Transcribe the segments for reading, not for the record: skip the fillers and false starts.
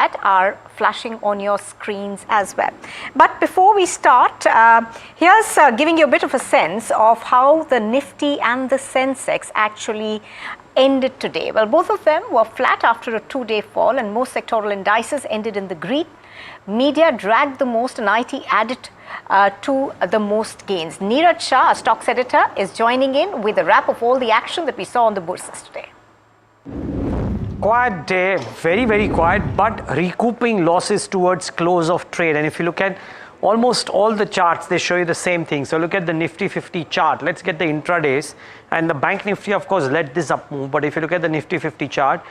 that are flashing on your screens as well. But before we start, here's giving you a bit of a sense of how the Nifty and the Sensex actually ended today. Well, both of them were flat after a two-day fall, and most sectoral indices ended in the green. Media dragged the most, and IT added to the most gains. Neeraj Shah, our stocks editor, is joining in with a wrap of all the action that we saw on the bourses today. Quiet day, very, very quiet, but recouping losses towards close of trade. And if you look at almost all the charts, they show you the same thing. So look at the Nifty 50 chart. Let's get the intradays. And the Bank Nifty, of course, led this up move. But if you look at the Nifty 50 chart,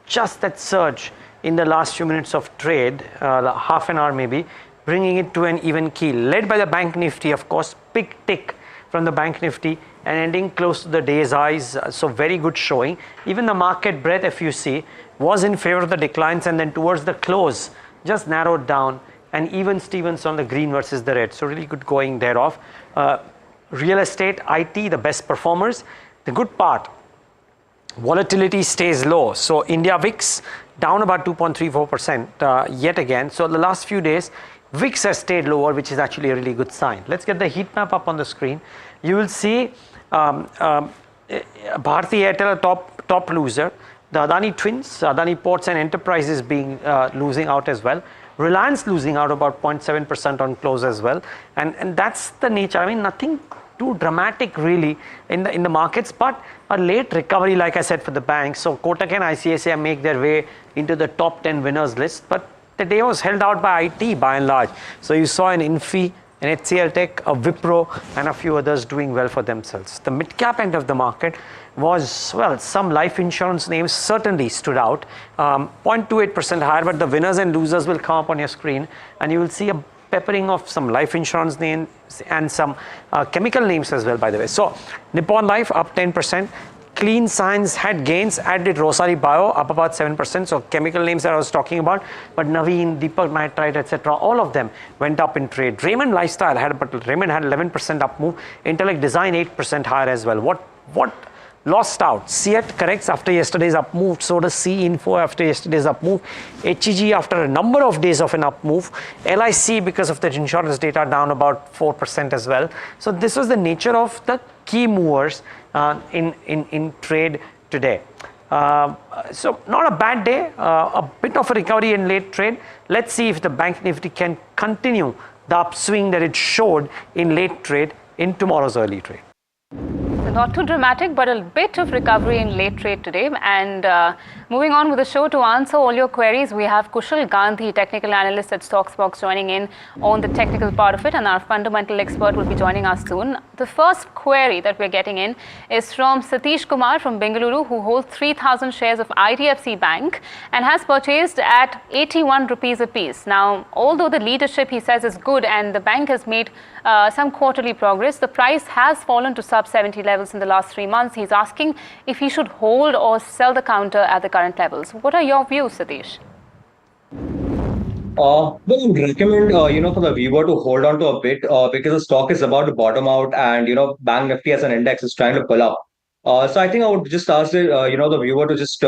just that surge in the last few minutes of trade, half an hour maybe, bringing it to an even keel. Led by the Bank Nifty, of course, big tick from the Bank Nifty and ending close to the day's highs. So very good showing. Even the market breadth, if you see, was in favor of the declines, and then towards the close, just narrowed down. And even Stevens on the green versus the red. So really good going thereof. Real estate, IT, the best performers. The good part, volatility stays low. So India VIX down about 2.34% yet again. So the last few days, VIX has stayed lower, which is actually a really good sign. Let's get the heat map up on the screen. You will see Bharti Airtel, top loser. The Adani twins, Adani Ports and Enterprises being losing out as well. Reliance losing out about 0.7% on close as well. And that's the nature. I mean, nothing too dramatic really in the markets, but a late recovery, like I said, for the banks. So Kotak and ICICI make their way into the top 10 winners list, but the day was held out by IT by and large. So you saw an Infi, an HCL Tech, a Wipro, and a few others doing well for themselves. The mid-cap end of the market was, well, some life insurance names certainly stood out. 0.28% higher, but the winners and losers will come up on your screen, and you will see a peppering of some life insurance names and some chemical names as well, by the way. So Nippon Life up 10%. Clean Science had gains, added Rosari Bio up about 7%. So chemical names that I was talking about, but Naveen, Deepak Nitrite, etc., all of them went up in trade. Raymond Lifestyle had 11% up move. Intellect Design 8% higher as well. What lost out? CEAT corrects after yesterday's up move. So does C Info after yesterday's up move. HEG after a number of days of an up move. LIC because of the insurance data down about 4% as well. So this was the nature of the key movers in trade today. So not a bad day, a bit of a recovery in late trade. Let's see if the Bank Nifty can continue the upswing that it showed in late trade in tomorrow's early trade. Not too dramatic, but a bit of recovery in late trade today. And moving on with the show, to answer all your queries, we have Kushal Gandhi, technical analyst at Stocksbox, joining in on the technical part of it, and our fundamental expert will be joining us soon. The first query that we're getting in is from Satish Kumar from Bengaluru, who holds 3,000 shares of IDFC Bank and has purchased at 81 rupees a piece. Now, although the leadership, he says, is good and the bank has made some quarterly progress, the price has fallen to sub 70 levels in the last 3 months. He's asking if he should hold or sell the counter at the current levels. What are your views, Satish? Well, I would recommend, for the viewer to hold on to a bit because the stock is about to bottom out, and, Bank Nifty as an index is trying to pull up. So I think I would just ask the viewer to just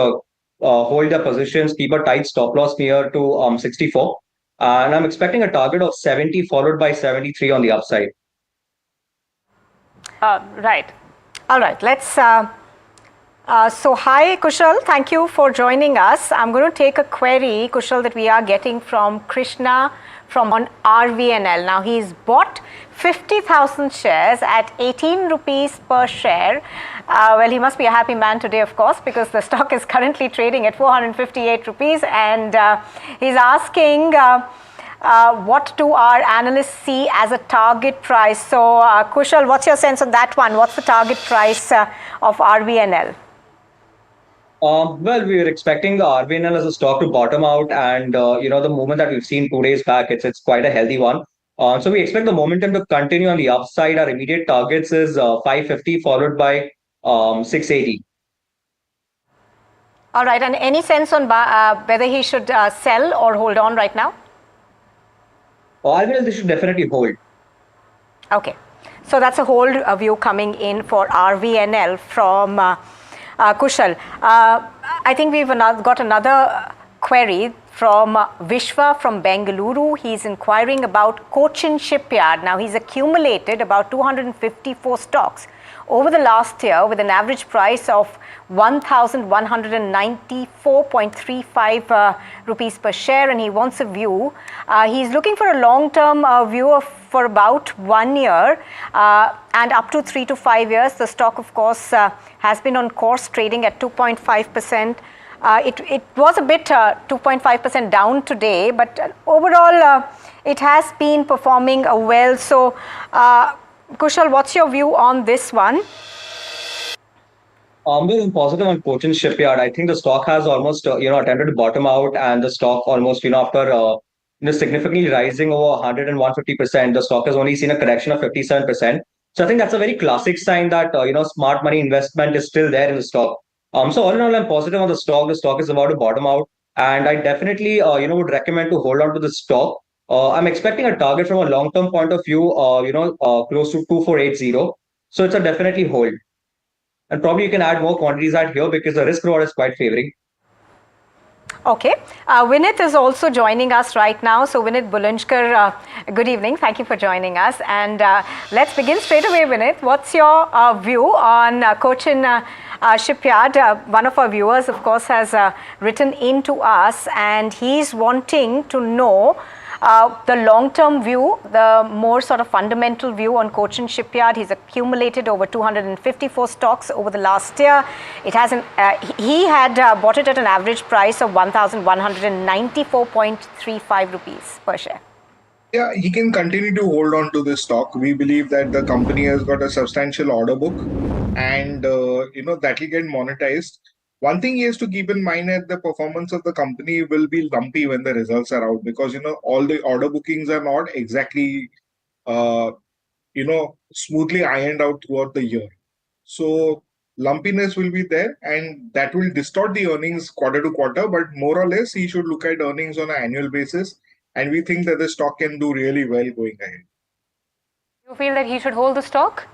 hold their positions, keep a tight stop loss near to 64. And I'm expecting a target of 70 followed by 73 on the upside. Right. All right, let's. So hi Kushal, thank you for joining us. I'm going to take a query, Kushal, that we are getting from Krishna from on RVNL. Now he's bought 50,000 shares at 18 rupees per share. Well, he must be a happy man today, of course, because the stock is currently trading at 458 rupees, and he's asking what do our analysts see as a target price? So Kushal, what's your sense on that one? What's the target price of RVNL? Well, we were expecting the RVNL as a stock to bottom out, and the movement that we've seen 2 days back, it's quite a healthy one. So we expect the momentum to continue on the upside. Our immediate targets is 550 followed by 680. All right, and any sense on whether he should sell or hold on right now? RVNL, they should definitely hold. Okay, so that's a hold view coming in for RVNL from Kushal. I think we've got another query from Vishwa from Bengaluru. He's inquiring about Cochin Shipyard. Now, he's accumulated about 254 stocks over the last year with an average price of 1,194.35 rupees per share, and he wants a view. He's looking for a long-term view of for about 1 year and up to 3 to 5 years. The stock, of course, has been on course, trading at 2.5%. It was a bit 2.5% down today, but overall it has been performing well. So, Kushal, what's your view on this one? Well, positive on Cochin Shipyard. I think the stock has almost attempted to bottom out, and the stock almost after significantly rising over 100 and 150%, the stock has only seen a correction of 57%. So I think that's a very classic sign that smart money investment is still there in the stock. So all in all, I'm positive on the stock. The stock is about to bottom out, and I definitely would recommend to hold on to the stock. I'm expecting a target from a long-term point of view, close to 2480. So it's a definitely hold. And probably you can add more quantities out here because the risk reward is quite favoring. Okay. Vinit is also joining us right now. So Vinit Bulanjkar, good evening. Thank you for joining us. And let's begin straight away, Vinit. What's your view on Cochin Shipyard? One of our viewers, of course, has written in to us, and he's wanting to know the long-term view, the more sort of fundamental view on Cochin Shipyard. He's accumulated over 254 stocks over the last year. It has he had bought it at an average price of 1,194.35 rupees per share. Yeah, he can continue to hold on to this stock. We believe that the company has got a substantial order book, and that will get monetized. One thing he has to keep in mind is the performance of the company will be lumpy when the results are out, because all the order bookings are not exactly smoothly ironed out throughout the year. So lumpiness will be there, and that will distort the earnings quarter to quarter, but more or less he should look at earnings on an annual basis, and we think that the stock can do really well going ahead. You feel that he should hold the stock?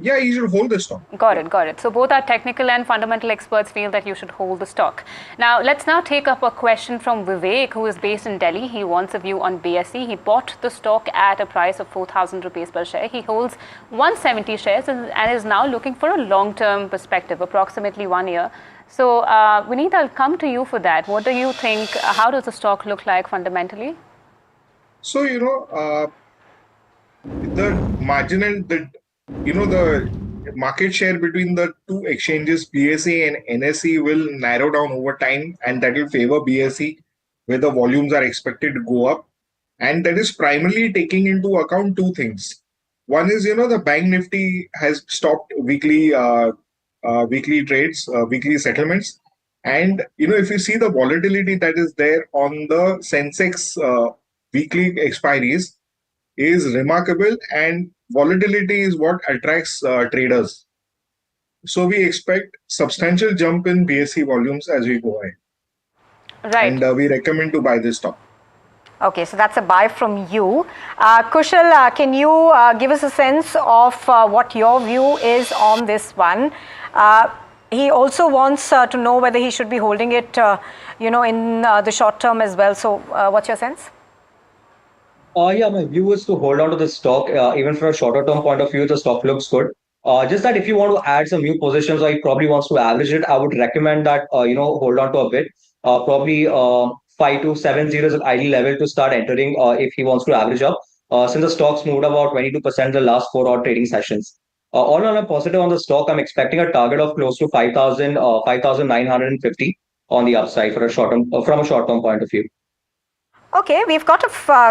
Yeah, you should hold the stock. Got it. So both our technical and fundamental experts feel that you should hold the stock. Now, let's now take up a question from Vivek, who is based in Delhi. He wants a view on BSE. He bought the stock at a price of 4,000 rupees per share. He holds 170 shares and is now looking for a long-term perspective, approximately 1 year. So, Vineet, I'll come to you for that. What do you think? How does the stock look like fundamentally? So, the marginal, the market share between the two exchanges, BSE and NSE, will narrow down over time, and that will favor BSE, where the volumes are expected to go up. And that is primarily taking into account two things. One is, the Bank Nifty has stopped weekly trades, weekly settlements. And, if you see the volatility that is there on the Sensex weekly expiries is remarkable, and volatility is what attracts traders. So we expect substantial jump in BSE volumes as we go ahead. Right. And we recommend to buy this stock. Okay, so that's a buy from you. Kushal, can you give us a sense of what your view is on this one? He also wants to know whether he should be holding it, in the short term as well. So what's your sense? Yeah, my view is to hold on to the stock. Even from a shorter term point of view, the stock looks good. Just that if you want to add some new positions, or he probably wants to average it, I would recommend that, hold on to a bit. Probably 5,270 is an ideal level to start entering if he wants to average up. Since the stock's moved about 22% in the last 4 odd trading sessions. All in all, I'm positive on the stock. I'm expecting a target of close to 5,950 on the upside for a from a short term point of view. Okay, we've got a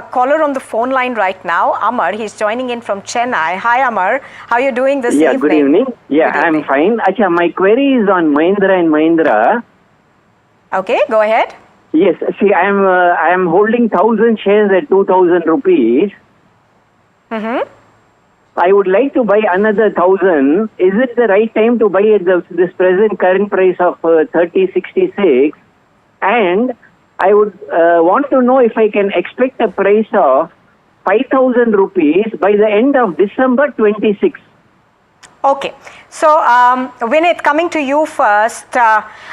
caller on the phone line right now, Amar. He's joining in from Chennai. Hi, Amar. How are you doing this evening? Good evening. Yeah, good evening. I'm fine. Achha, my query is on Mahindra and Mahindra. Okay, go ahead. Yes, see, I am holding 1,000 shares at 2,000 rupees. Mm-hmm. I would like to buy another 1,000. Is it the right time to buy at this present current price of 30.66? And I would want to know if I can expect a price of 5,000 rupees by the end of December 26. Okay, so Vinit, coming to you first.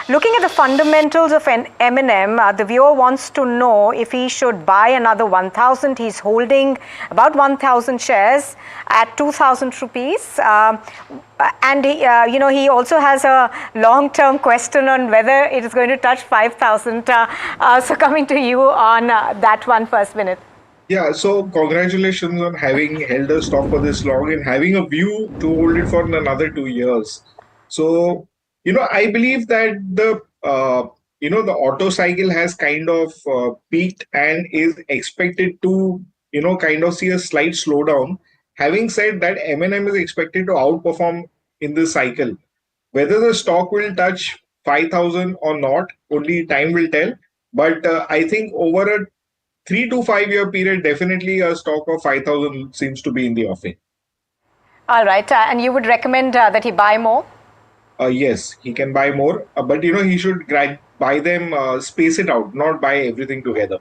Looking at the fundamentals of an M&M, the viewer wants to know if he should buy another 1,000. He's holding about 1,000 shares at 2,000 rupees. And he also has a long-term question on whether it is going to touch 5,000. So coming to you on that one first, Vinit. Yeah, so congratulations on having held a stock for this long and having a view to hold it for another 2 years. So, I believe that the auto cycle has kind of peaked and is expected to, kind of see a slight slowdown. Having said that, M&M is expected to outperform in this cycle. Whether the stock will touch 5,000 or not, only time will tell. But I think over a 3 to 5 year period, definitely a stock of 5,000 seems to be in the offing. All right, and you would recommend that he buy more? Yes, he can buy more, but he should buy them, space it out, not buy everything together.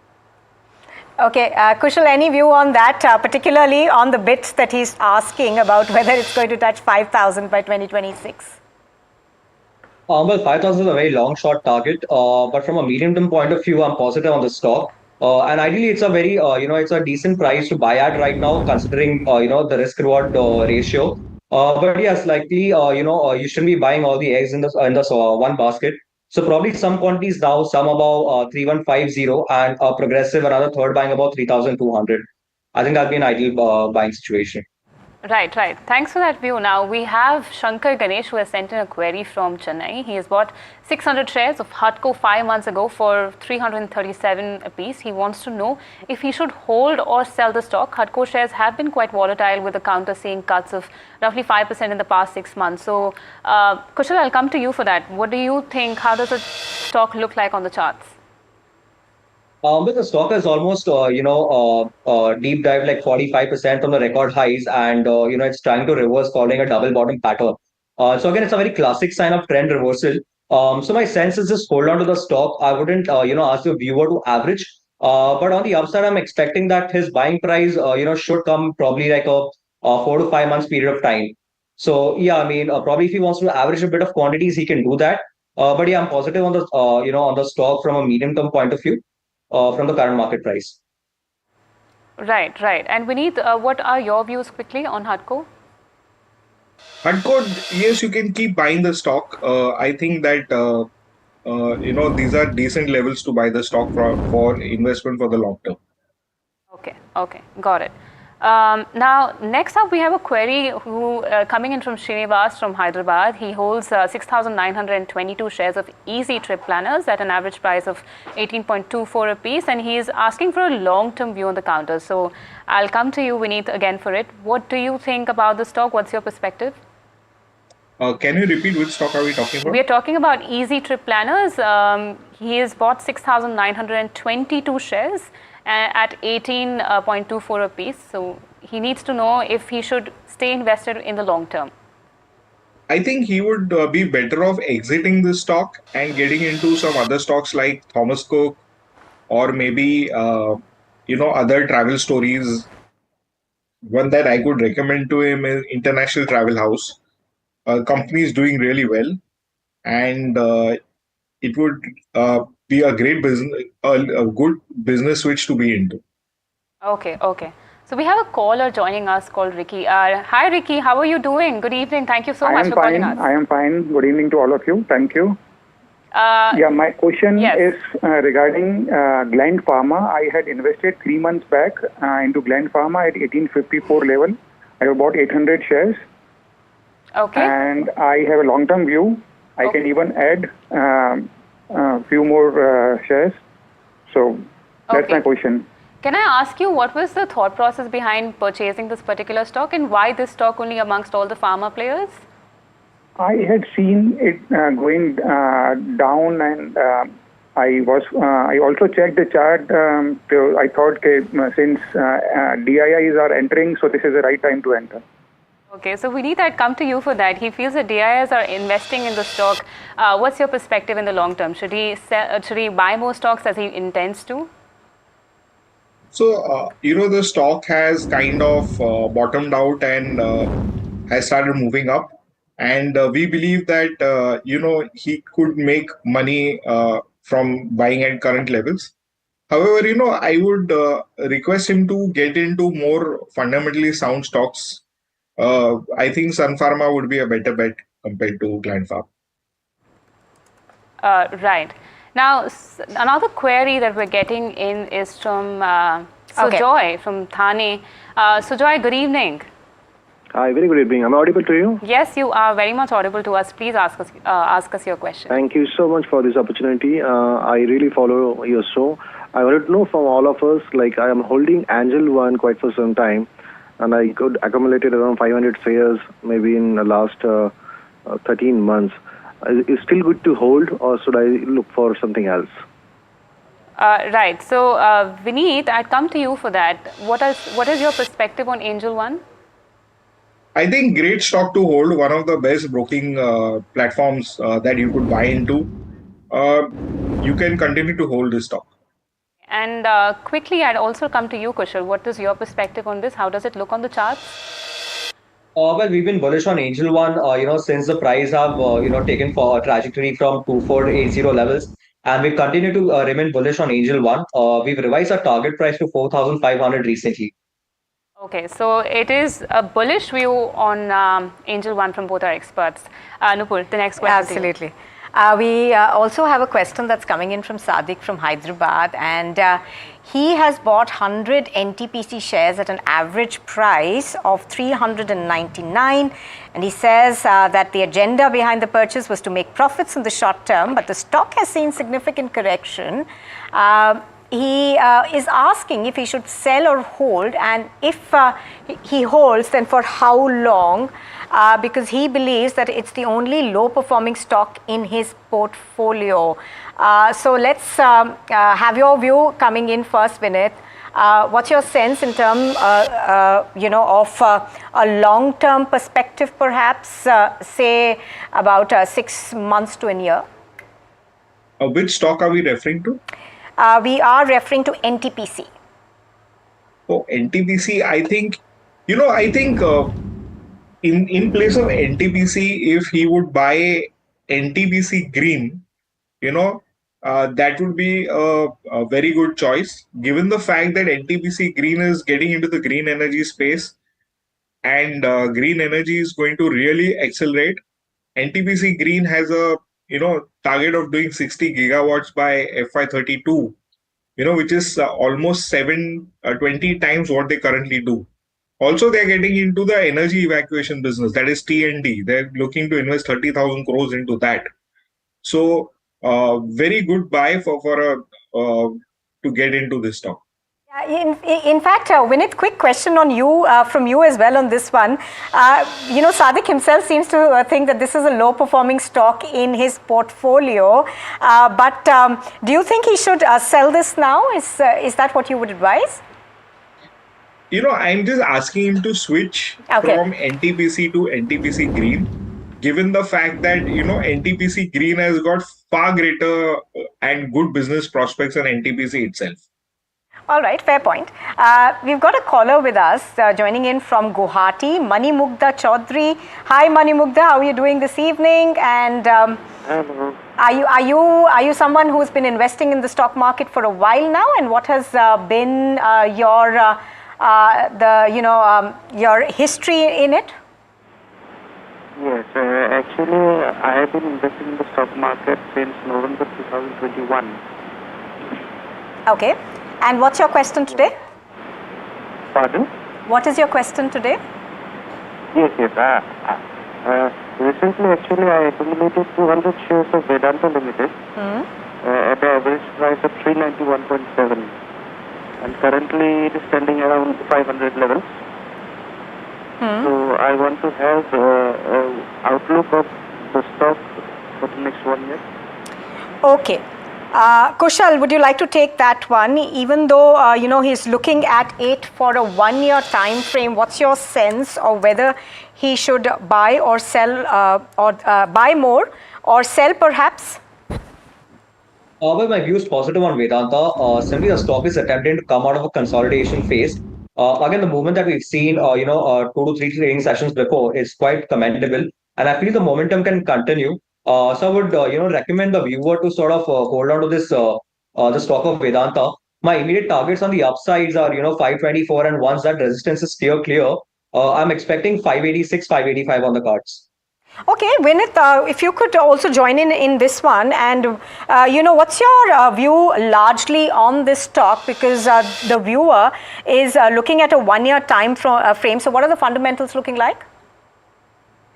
Okay, Kushal, any view on that, particularly on the bits that he's asking about whether it's going to touch 5,000 by 2026? Well, 5,000 is a very long short target, but from a medium term point of view, I'm positive on the stock. And ideally, it's a very, it's a decent price to buy at right now, considering, the risk reward ratio. But yes, likely, you shouldn't be buying all the eggs in this one basket. So probably some quantities now, some above 3,150 and progressive, another third buying about 3,200. I think that'd be an ideal buying situation. Right, right. Thanks for that view. Now we have Shankar Ganesh who has sent in a query from Chennai. He has bought 600 shares of HUDCO 5 months ago for 337 apiece. He wants to know if he should hold or sell the stock. HUDCO shares have been quite volatile with the counter seeing cuts of roughly 5% in the past 6 months. So, Kushal, I'll come to you for that. What do you think? How does the stock look like on the charts? But the stock has almost, deep dive like 45% from the record highs, and it's trying to reverse following a double bottom pattern. So again, it's a very classic sign of trend reversal. So my sense is just hold on to the stock. I wouldn't, ask the viewer to average. But on the upside, I'm expecting that his buying price, should come probably like a 4 to 5 months period of time. So yeah, I mean, probably if he wants to average a bit of quantities, he can do that. But yeah, I'm positive on the, on the stock from a medium term point of view. From the current market price. Right, right. And Vineet, what are your views quickly on HUDCO? HUDCO, yes, you can keep buying the stock. I think that these are decent levels to buy the stock for investment for the long term. Okay, okay, got it. Now, next up, we have a query coming in from Srinivas from Hyderabad. He holds 6,922 shares of Easy Trip Planners at an average price of 18.24 rupees, and he is asking for a long-term view on the counter. So, I'll come to you, Vineet, again for it. What do you think about the stock? What's your perspective? Can you repeat which stock are we talking about? We are talking about Easy Trip Planners. He has bought 6,922 shares at 18.24 rupees. So he needs to know if he should stay invested in the long term. I think he would be better off exiting this stock and getting into some other stocks like Thomas Cook or maybe, other travel stories. One that I could recommend to him is International Travel House. Company is doing really well, and it would be a great business, a good business switch to be into. Okay, okay. So we have a caller joining us called Ricky. Hi, Ricky. How are you doing? Good evening. Thank you so much for calling us. I am fine. Good evening to all of you. Thank you. My question is regarding Gland Pharma. I had invested 3 months back into Gland Pharma at 1854 level. I have bought 800 shares. Okay. And I have a long-term view. I can even add a few more shares. So that's my question. Can I ask you what was the thought process behind purchasing this particular stock and why this stock only amongst all the pharma players? I had seen it going down, and I also checked the chart. I thought since DIIs are entering, so this is the right time to enter. Okay, so Vineet, I'd come to you for that. He feels that DIIs are investing in the stock. What's your perspective in the long term? Should he buy more stocks as he intends to? So, the stock has kind of bottomed out and has started moving up. and we believe that he could make money from buying at current levels. However, I would request him to get into more fundamentally sound stocks. I think Sun Pharma would be a better bet compared to Gland Pharma. Right. Now, another query that we're getting in is from Sujoy from Thane. Sujoy, good evening. Hi, very good evening. Am I audible to you? Yes, you are very much audible to us. Please ask us your question. Thank you so much for this opportunity. I really follow your show. I wanted to know from all of us, like I am holding Angel One quite for some time, and I could accumulated around 500 shares maybe in the last 13 months. Is it still good to hold, or should I look for something else? Right. So, Vineet, I'd come to you for that. What is your perspective on Angel One? I think great stock to hold, one of the best broking platforms that you could buy into. You can continue to hold this stock. And quickly, I'd also come to you, Kushal. What is your perspective on this? How does it look on the charts? Well, we've been bullish on Angel One, since the price have, taken for a trajectory from 2480 levels. And we continue to remain bullish on Angel One. We've revised our target price to 4,500 recently. Okay, so it is a bullish view on Angel One from both our experts. Nupur, the next question. Absolutely. We also have a question that's coming in from Sadiq from Hyderabad, and he has bought 100 NTPC shares at an average price of 399, and he says that the agenda behind the purchase was to make profits in the short term, but the stock has seen significant correction. He is asking if he should sell or hold, and if he holds, then for how long, because he believes that it's the only low performing stock in his portfolio. So let's have your view coming in first, Vinit. What's your sense in terms of a long term perspective, perhaps say about 6 months to a year? Which stock are we referring to? We are referring to NTPC. Oh, NTPC, I think, in place of NTPC, if he would buy NTPC Green, that would be a very good choice, given the fact that NTPC Green is getting into the green energy space, and green energy is going to really accelerate. NTPC Green has a target of doing 60 gigawatts by FY32, which is almost 20 times what they currently do. Also, they're getting into the energy evacuation business, that is T&D. They're looking to invest 30,000 crores into that. So, very good buy to get into this stock. In fact, Vinit, quick question on you, from you as well on this one. Sadiq himself seems to think that this is a low-performing stock in his portfolio. But do you think he should sell this now? Is that what you would advise? I'm just asking him to switch from NTPC to NTPC Green, given the fact that, NTPC Green has got far greater and good business prospects than NTPC itself. All right, fair point. We've got a caller with us joining in from Guwahati, Mani Mugdha Chaudhary. Hi, Mani Mugdha, how are you doing this evening? And hello. Are you someone who's been investing in the stock market for a while now? And what has been your history in it? Yes, actually, I have been investing in the stock market since November 2021. Okay. And what's your question today? Pardon? What is your question today? Yes. Recently, actually, I accumulated 200 shares of Vedanta Limited at an average price of 391.7. And currently, it is standing around 500 levels. So, I want to have outlook of the stock for the next 1 year. Okay. Kushal, would you like to take that one? Even though, he's looking at it for a 1 year time frame, what's your sense of whether he should buy or sell, or buy more or sell perhaps? Well, my view is positive on Vedanta. Simply the stock is attempting to come out of a consolidation phase. Again, the movement that we've seen, 2 to 3 trading sessions before is quite commendable. and I feel the momentum can continue. So I would recommend the viewer to sort of hold on to this the stock of Vedanta. My immediate targets on the upsides are 524, and once that resistance is clear, I'm expecting 586, 585 on the cards. Okay, Vinith, if you could also join in this one, and what's your view largely on this stock, because the viewer is looking at a 1 year time frame. So what are the fundamentals looking like?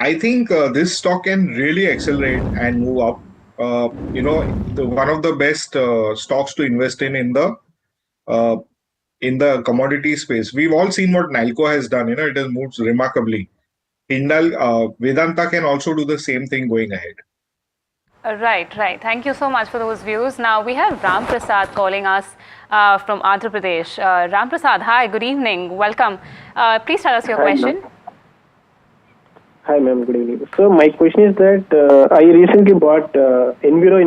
I think this stock can really accelerate and move up. One of the best stocks to invest in the commodity space. We've all seen what Nalco has done. It has moved remarkably. Vedanta can also do the same thing going ahead. Right. Thank you so much for those views. Now we have Ram Prasad calling us from Andhra Pradesh. Ram Prasad, hi, good evening, welcome. Please tell us your question. Hi ma'am, good evening. So my question is that I recently bought Enviro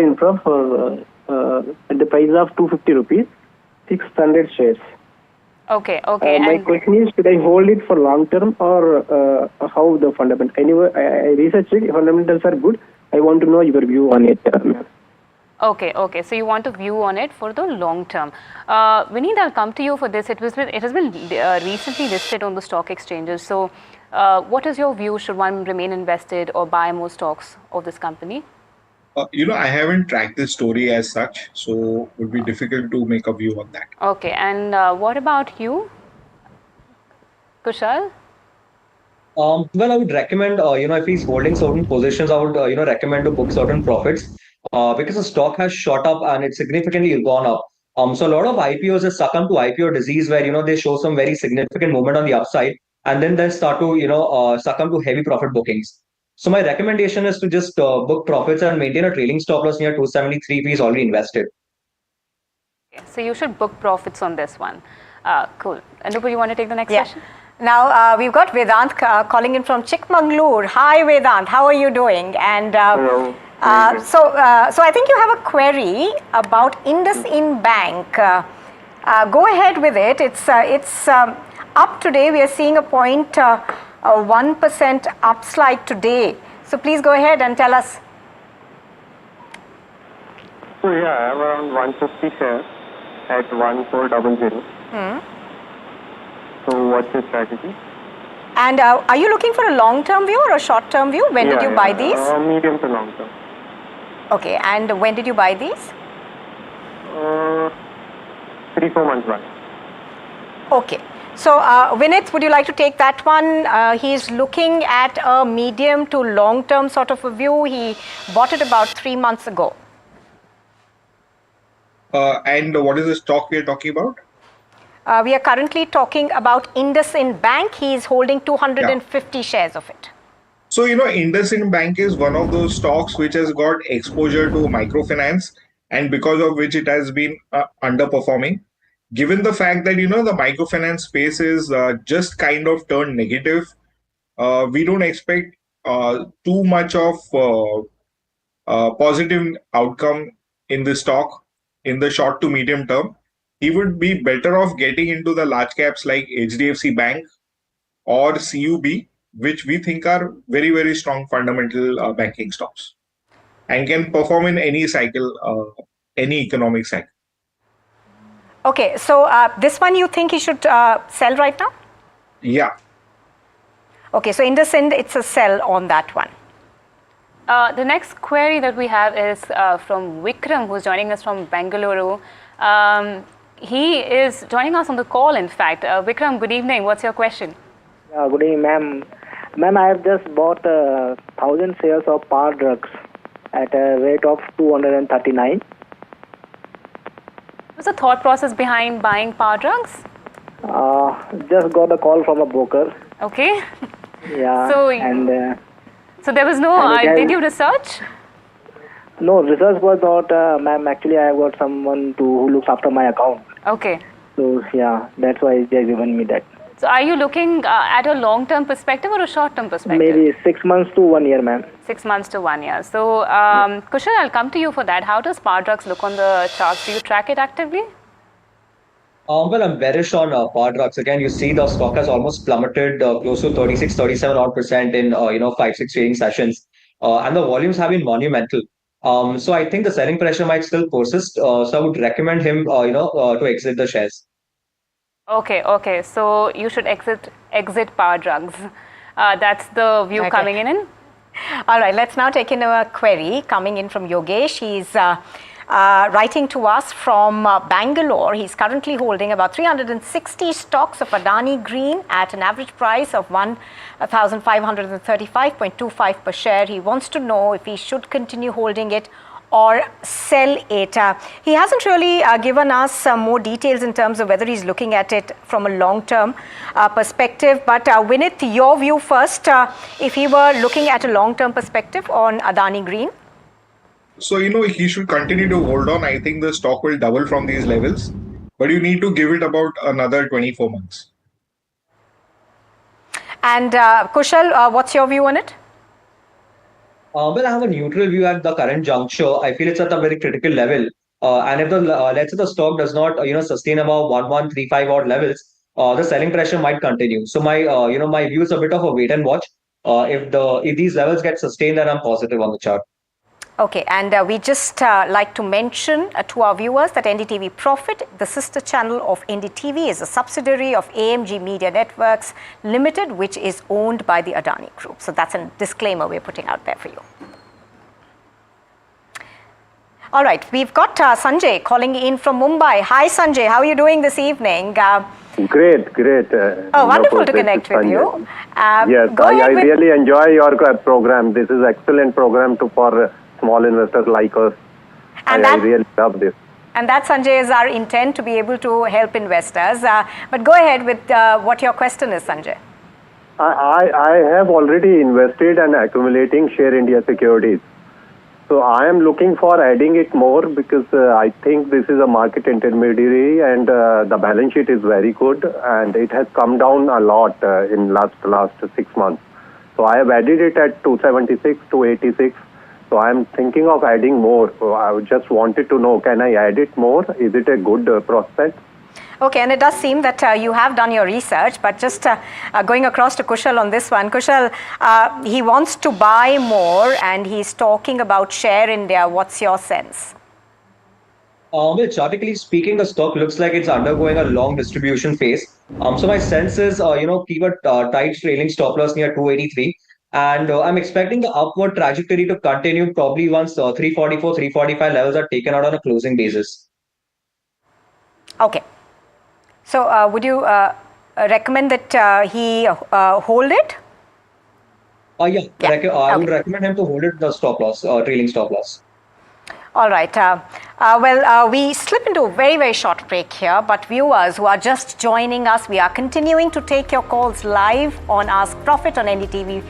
Infra for at the price of 250 rupees, 600 shares. Okay. My question is, should I hold it for long term, or how the fundamental? Anyway, I researched it. Fundamentals are good. I want to know your view on it. Okay. So you want a view on it for the long term. Vineet, I'll come to you for this. It has been recently listed on the stock exchanges. So what is your view? Should one remain invested or buy more stocks of this company? I haven't tracked this story as such, so it would be difficult to make a view on that. Okay, and what about you, Kushal? Well, I would recommend, if he's holding certain positions, I would, recommend to book certain profits because the stock has shot up and it's significantly gone up. So a lot of IPOs have succumbed to IPO disease where, they show some very significant movement on the upside and then they start to, succumb to heavy profit bookings. So my recommendation is to just book profits and maintain a trailing stop loss near 273 if he's already invested. Okay, so you should book profits on this one. Cool. Anupa, you want to take the next question? Now we've got Vedant calling in from Chikmagalur. Hi Vedant, how are you doing? And Hello. So I think you have a query about IndusInd Bank. Go ahead with it. It's up today. We are seeing a 1% upslide today. So please go ahead and tell us. So yeah, I have around 150 shares at 1400. So what's your strategy? And are you looking for a long-term view or a short-term view? When did you buy these? Medium to long term. Okay, and when did you buy these? 3-4 months back. Okay. So, Vinith, would you like to take that one? He's looking at a medium to long-term sort of a view. He bought it about 3 months ago. And what is the stock we are talking about? We are currently talking about IndusInd Bank. He is holding 250 shares of it. So, IndusInd Bank is one of those stocks which has got exposure to microfinance and because of which it has been underperforming. Given the fact that, the microfinance space is just kind of turned negative, we don't expect too much of positive outcome in the stock in the short to medium term. He would be better off getting into the large caps like HDFC Bank or CUB, which we think are very, very strong fundamental banking stocks and can perform in any cycle, any economic cycle. Okay, so this one you think he should sell right now? Yeah. Okay, so IndusInd, it's a sell on that one. The next query that we have is from Vikram, who's joining us from Bengaluru. He is joining us on the call, in fact. Vikram, good evening. What's your question? Good evening, ma'am. Ma'am, I have just bought 1,000 shares of Power Drugs at a rate of 239. What's the thought process behind buying Power Drugs? Just got a call from a broker. Okay. Yeah. So there was no, did you research? No, research was not, ma'am. Actually, I have got someone who looks after my account. Okay. So, yeah, that's why they have given me that. So are you looking at a long-term perspective or a short-term perspective? Maybe 6 months to 1 year, ma'am. 6 months to 1 year. So, Kushal, I'll come to you for that. How does Power Drugs look on the charts? Do you track it actively? Well, I'm bearish on power drugs. Again, you see the stock has almost plummeted close to 36, 37 odd percent in 5, 6 trading sessions, and the volumes have been monumental. So I think the selling pressure might still persist. So I would recommend him, to exit the shares. Okay. So you should exit power drugs. That's the view coming in. All right, let's now take in a query coming in from Yogesh. He's writing to us from Bangalore. He's currently holding about 360 stocks of Adani Green at an average price of 1,535.25 per share. He wants to know if he should continue holding it or sell it. He hasn't really given us more details in terms of whether he's looking at it from a long-term perspective. But Vinith, your view first, if he were looking at a long-term perspective on Adani Green? So, he should continue to hold on. I think the stock will double from these levels, but you need to give it about another 24 months. And Kushal, what's your view on it? Well, I have a neutral view at the current juncture. I feel it's at a very critical level. And if let's say the stock does not, sustain above 1135 odd levels, the selling pressure might continue. So my view is a bit of a wait and watch. If these levels get sustained, then I'm positive on the chart. Okay, and we just like to mention to our viewers that NDTV Profit, the sister channel of NDTV, is a subsidiary of AMG Media Networks Limited, which is owned by the Adani Group. So that's a disclaimer we're putting out there for you. All right, we've got Sanjay calling in from Mumbai. Hi, Sanjay. How are you doing this evening? Great. Wonderful to connect with you. Yes, I really enjoy your program. This is excellent program for small investors like us. And I really love this. And that, Sanjay, is our intent to be able to help investors. But go ahead with what your question is, Sanjay. I have already invested and accumulating share India Securities. So I am looking for adding it more because I think this is a market intermediary and the balance sheet is very good and it has come down a lot in last 6 months. So I have added it at 276, 286. So I am thinking of adding more. So I just wanted to know, can I add it more? Is it a good prospect? Okay, and it does seem that you have done your research, but just going across to Kushal on this one. Kushal, he wants to buy more and he's talking about share India. What's your sense? Well, chartically speaking, the stock looks like it's undergoing a long distribution phase. So my sense is, keep a tight trailing stop loss near 283. And I'm expecting the upward trajectory to continue probably once 344, 345 levels are taken out on a closing basis. Okay. So would you recommend that he hold it? I would recommend him to hold it the stop loss, trailing stop loss. All right. We slip into a very, very short break here. But viewers who are just joining us, we are continuing to take your calls live on Ask Profit on NDTV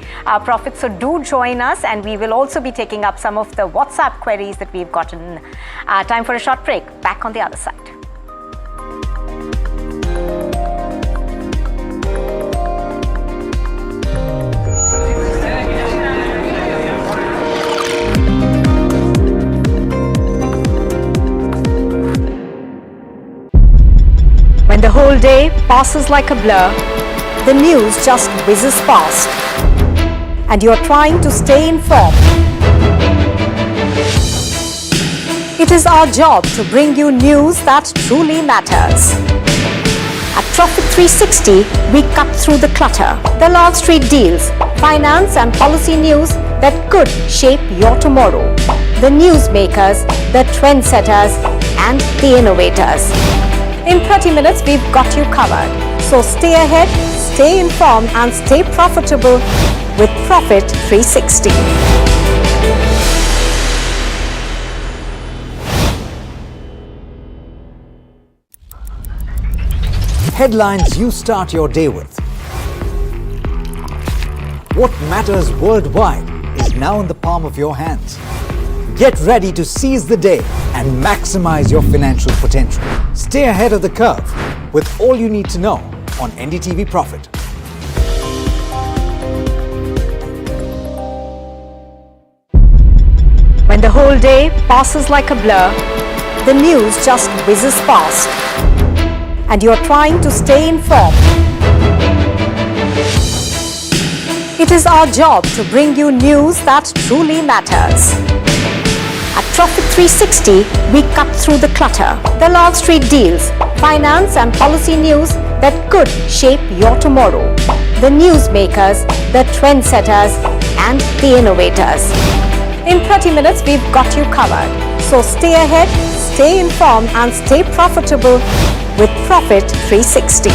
Profit. So do join us, and we will also be taking up some of the WhatsApp queries that we've gotten. Time for a short break. Back on the other side. When the whole day passes like a blur, the news just whizzes past, and you're trying to stay informed. It is our job to bring you news that truly matters. At Profit 360, we cut through the clutter, the Wall Street deals, finance and policy news that could shape your tomorrow. The newsmakers, the trendsetters, and the innovators. In 30 minutes, we've got you covered. So stay ahead, stay informed, and stay profitable with Profit 360. Headlines you start your day with. What matters worldwide is now in the palm of your hands. Get ready to seize the day and maximize your financial potential. Stay ahead of the curve with all you need to know on NDTV Profit. When the whole day passes like a blur, the news just whizzes past, and you're trying to stay informed. It is our job to bring you news that truly matters. At Profit 360, we cut through the clutter, the Wall Street deals, finance and policy news that could shape your tomorrow. The newsmakers, the trendsetters, and the innovators. In 30 minutes, we've got you covered. So stay ahead, stay informed, and stay profitable with Profit 360.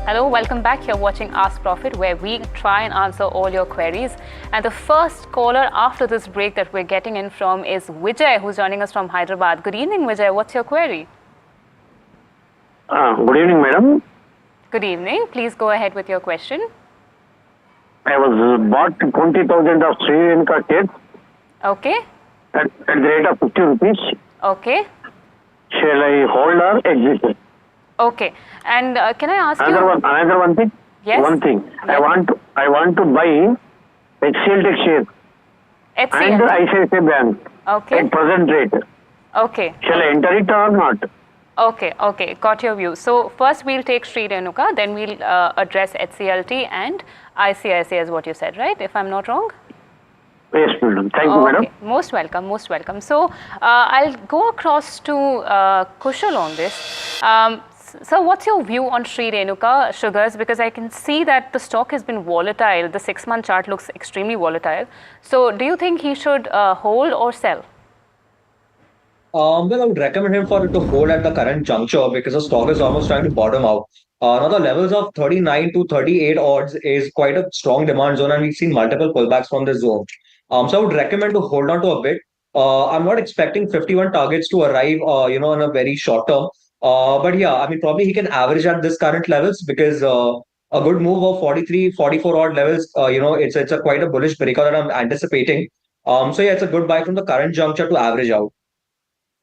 Hello, welcome back. You're watching Ask Profit, where we try and answer all your queries. And the first caller after this break that we're getting in from is Vijay, who's joining us from Hyderabad. Good evening, Vijay. What's your query? Good evening, madam. Good evening. Please go ahead with your question. I was bought 20,000 of Shree Renuka Sugars Okay. at the rate of 50 rupees. Okay. Shall I hold or exit? Okay. And can I ask Another one thing. Yes. One thing. Yes. I want to buy HCL Tech shares and HCL. ICICI Bank Okay. at present rate. Okay. Shall I enter it or not? Okay. Okay. Got your view. So first we'll take Shree Renuka, then we'll address HCLT and ICICI as what you said, right? If I'm not wrong. Yes, madam. Thank you, madam. Okay. Most welcome. Most welcome. So I'll go across to Kushal on this. So what's your view on Shree Renuka Sugars? Because I can see that the stock has been volatile. The 6-month chart looks extremely volatile. So do you think he should hold or sell? Well, I would recommend him for it to hold at the current juncture because the stock is almost trying to bottom out. Now the levels of 39 to 38 odds is quite a strong demand zone, and we've seen multiple pullbacks from this zone. So I would recommend to hold on to a bit. I'm not expecting 51 targets to arrive, in a very short term. But yeah, I mean, probably he can average at this current levels because a good move of 43, 44 odd levels, it's a quite a bullish breakout that I'm anticipating. So yeah, it's a good buy from the current juncture to average out.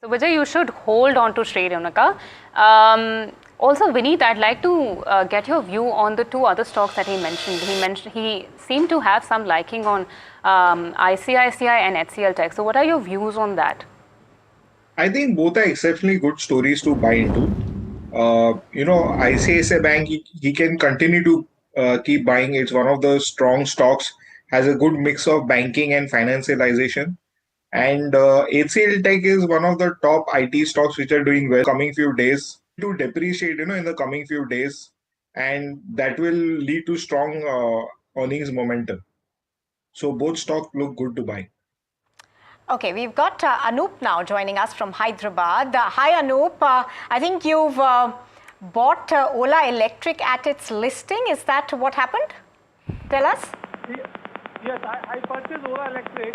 So Vijay, you should hold on to Shree Renuka. Also, Vineet, I'd like to get your view on the two other stocks that he mentioned. He seemed to have some liking on ICICI and HCL Tech. So what are your views on that? I think both are exceptionally good stories to buy into. ICICI Bank, he can continue to keep buying. It's one of the strong stocks, has a good mix of banking and financialization. And HCL Tech is one of the top IT stocks which are doing well coming few days to depreciate, in the coming few days. And that will lead to strong earnings momentum. So both stocks look good to buy. Okay, we've got Anup now joining us from Hyderabad. Hi Anup, I think you've bought Ola Electric at its listing. Is that what happened? Tell us. Yes, I purchased Ola Electric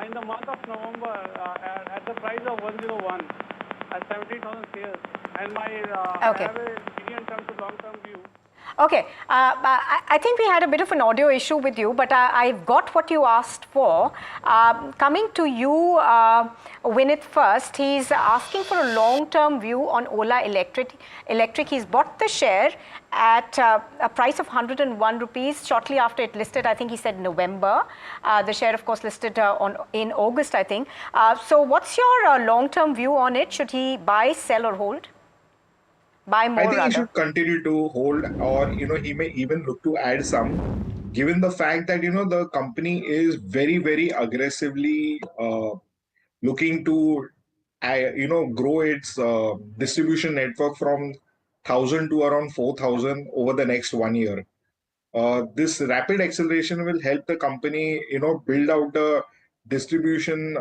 in the month of November at the price of 101 at 70,000 shares. And I have a medium-term to long-term view. Okay, I think we had a bit of an audio issue with you, but I've got what you asked for. Coming to you, Vinith first, he's asking for a long-term view on Ola Electric. He's bought the share at a price of 101 rupees shortly after it listed. I think he said November. The share, of course, listed in August, I think. So what's your long-term view on it? Should he buy, sell or hold? Buy more, I think rather. he should continue to hold, or he may even look to add some, given the fact that the company is very, very aggressively looking to grow its distribution network from 1,000 to around 4,000 over the next 1 year. This rapid acceleration will help the company build out a distribution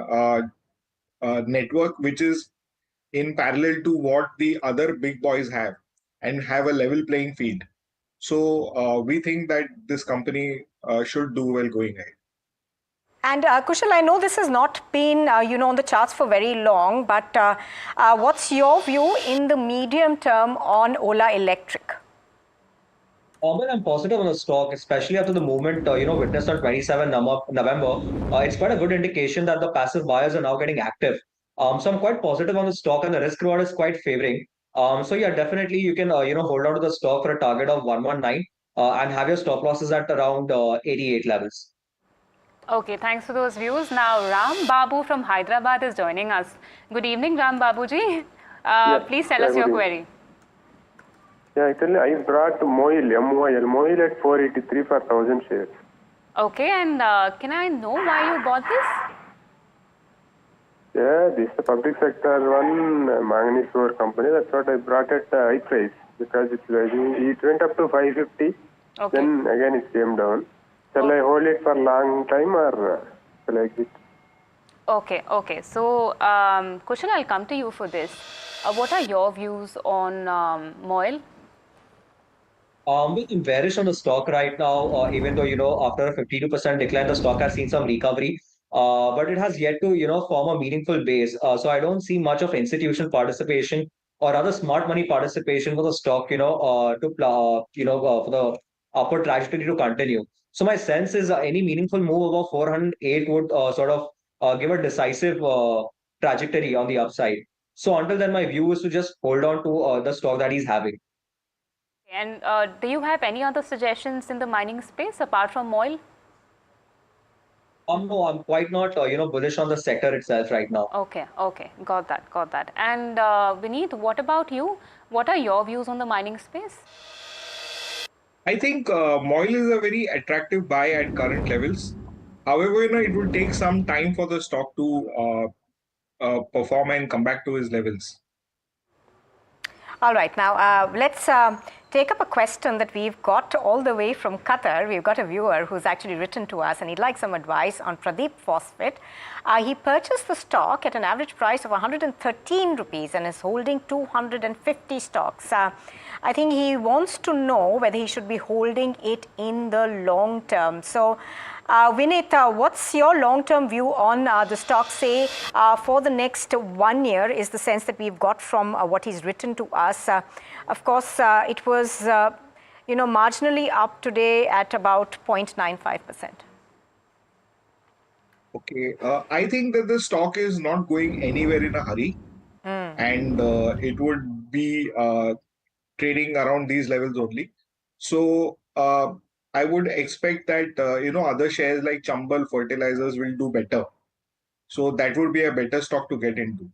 network which is in parallel to what the other big boys have, and have a level playing field. So we think that this company should do well going ahead. And Kushal, I know this has not been on the charts for very long, but what's your view in the medium term on Ola Electric? Well, I'm positive on the stock, especially after the movement, witnessed on 27 November. It's quite a good indication that the passive buyers are now getting active. So I'm quite positive on the stock, and the risk reward is quite favoring. So yeah, definitely you can, hold on to the stock for a target of 119, and have your stop losses at around 88 levels. Okay, thanks for those views. Now, Ram Babu from Hyderabad is joining us. Good evening, Ram Babuji. Please tell us your query. Yeah, actually, I brought MOIL at 483 for 1,000 shares. Okay, and can I know why you bought this? Yeah, this is a public sector one manganese ore company. That's what I brought at high price because it went up to 550. Okay. Then again it came down. Shall I hold it for a long time or shall I exit? Okay, okay. So, Kushal, I'll come to you for this. What are your views on MOIL? We're bearish on the stock right now, even though, after a 52% decline, the stock has seen some recovery. But it has yet to, form a meaningful base. So I don't see much of institutional participation or other smart money participation for the stock, for the upward trajectory to continue. So my sense is any meaningful move above 408 would sort of give a decisive trajectory on the upside. So until then, my view is to just hold on to the stock that he's having. And do you have any other suggestions in the mining space apart from MOIL? No, I'm quite not, bullish on the sector itself right now. Okay, okay, got that, got that. And Vineet, what about you? What are your views on the mining space? I think MOIL is a very attractive buy at current levels. However, it will take some time for the stock to perform and come back to its levels. All right, now let's take up a question that we've got all the way from Qatar. We've got a viewer who's actually written to us and he'd like some advice on Paradeep Phosphate. He purchased the stock at an average price of 113 rupees and is holding 250 stocks. I think he wants to know whether he should be holding it in the long term. So, Vineet, what's your long-term view on the stock, say, for the next 1 year is the sense that we've got from what he's written to us. Of course, it was, marginally up today at about 0.95%. Okay, I think that the stock is not going anywhere in a hurry, and it would be trading around these levels only. So I would expect that other shares like Chambal Fertilizers will do better. So that would be a better stock to get into.